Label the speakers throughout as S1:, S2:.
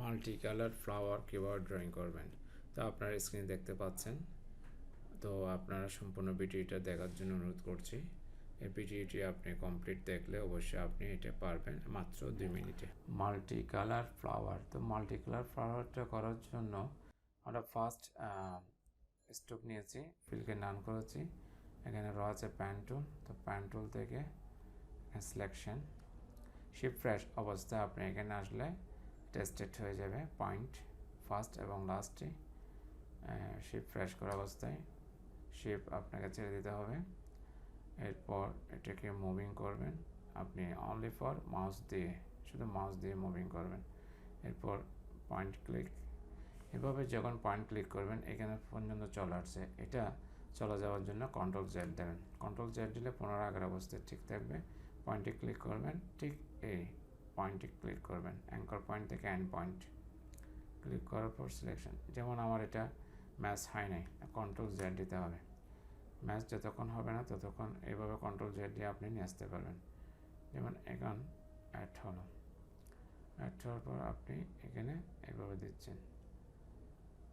S1: Multi colour flower কিভাবে drawing করবেন। তো আপনারা স্ক্রিনে দেখতে পাচ্ছেন। তো আপনারা সম্পূর্ণ ভিডিওটা দেখার জন্য অনুরোধ করছি। এই ভিডিওটি আপনি কমপ্লিট দেখলে অবশ্যই আপনি এটা পারবেন মাত্র 2 মিনিটে। মাল্টি কালার ফ্লাওয়ার, তো মাল্টি কালার ফ্লাওয়ারটা করার জন্য আমরা ফার্স্ট স্ট্রোক নিয়েছি, ফিলকে নান করেছি। এখানে রয়েছে প্যান টুল, তো প্যান টুল থেকে সিলেকশন শিফট ফ্রেশ অবস্থায় আপনি এখানে আসলে টেস্টেড হয়ে যাবে পয়েন্ট ফার্স্ট এবং লাস্টে। শিফট ফ্রেশ করা অবস্থায় শিফট আপনাকে ছেড়ে দিতে হবে। এরপর এটাকে মুভিং করবেন আপনি অনলি ফর মাউস দিয়ে, শুধু মাউস দিয়ে মুভিং করবেন। এরপর পয়েন্ট ক্লিক, এভাবে যখন পয়েন্ট ক্লিক করবেন এখানে পর্যন্ত চলে আসছে, এটা চলে যাওয়ার জন্য কন্ট্রোল জেড দেবেন। কন্ট্রোল জেড দিলে পুনরায় আগের অবস্থায় ঠিক থাকবে। পয়েন্টে ক্লিক করবেন, ঠিক এই পয়েন্টে ক্লিক করবেন, অ্যাঙ্কর পয়েন্ট থেকে এন্ড পয়েন্ট ক্লিক করার পর সিলেকশন। যেমন আমার এটা ম্যাচ হয় নাই, কন্ট্রোল জেড দিতে হবে। ম্যাচ যতক্ষণ হবে না ততক্ষণ এইভাবে কন্ট্রোল জেড দিয়ে আপনি নিয়ে আসতে পারবেন। যেমন এখন অ্যাড হলো, অ্যাড হওয়ার পর আপনি এখানে এইভাবে দিচ্ছেন।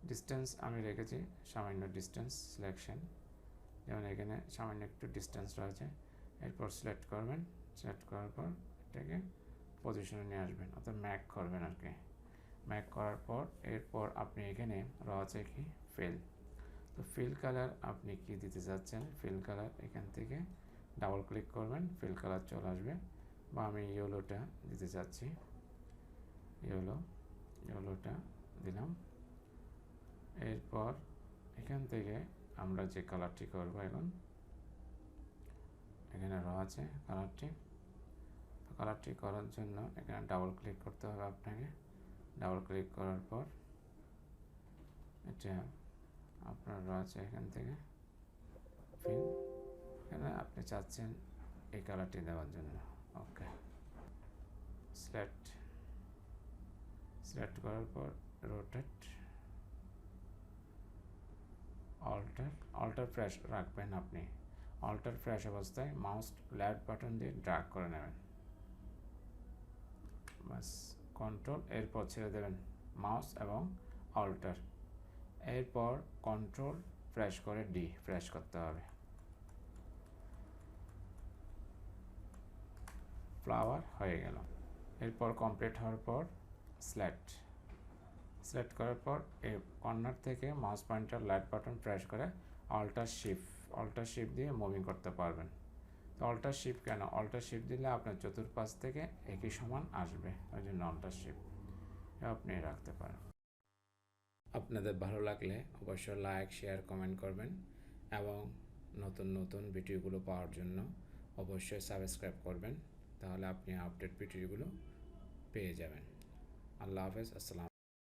S1: ডিস্টেন্স আমি রেখেছি সামান্য ডিস্টেন্স সিলেকশন, যেমন এখানে সামান্য একটু ডিস্টেন্স রয়েছে। এরপর সিলেক্ট করবেন, সিলেক্ট করার পর এটাকে পজিশনে নিয়ে আসবেন, অর্থাৎ ম্যাক করবেন আর কি। ম্যাক করার পর এরপর আপনি এখানে রয়েছে কি ফিল, তো ফিল কালার আপনি কি দিতে চাচ্ছেন, ফিল কালার এখান থেকে ডাবল ক্লিক করবেন, ফিল কালার চলে আসবে। বা আমি ইয়েলোটা দিতে চাচ্ছি, ইয়েলোটা দিলাম। এরপর এখান থেকে আমরা যে কালারটি করব, এখন এখানে রয়েছে কালারটি করার জন্য এখানে ডাবল ক্লিক করতে হবে আপনাকে। ডাবল ক্লিক করার পর এটা আপনার রয়েছে এখান থেকে ফিল, এখানে আপনি চাচ্ছেন এই কালারটি দেওয়ার জন্য। ওকে, সিলেক্ট করার পর রোটেট, অল্টার ফ্রেশ রাখবেন আপনি। অল্টার ফ্রেশ অবস্থায় মাউস লেফট বাটন দিয়ে ড্র্যাগ করে নেবেন, বাস কন্ট্রোল, এরপর ছেড়ে দেবেন মাউস এবং অল্টার। এরপর কন্ট্রোল ফ্রেশ করে ডি ফ্রেশ করতে হবে। ফ্লাওয়ার হয়ে গেল। এরপর কমপ্লিট হওয়ার পর সিলেক্ট করার পর এই কর্নার থেকে mouse pointer left button press করে অল্টার শিফট দিয়ে মুভিং করতে পারবেন। তো অল্টার শিফট কেন, অল্টার শিফট দিলে আপনার চতুর্পাশ থেকে একই সমান আসবে, ওই জন্য অল্টার শিফট আপনি রাখতে পারেন। আপনাদের ভালো লাগলে অবশ্যই লাইক শেয়ার কমেন্ট করবেন এবং নতুন ভিডিওগুলো পাওয়ার জন্য অবশ্যই সাবস্ক্রাইব করবেন, তাহলে আপনি আপডেট ভিডিওগুলো পেয়ে যাবেন। আল্লাহ হাফেজ, আসসালাম।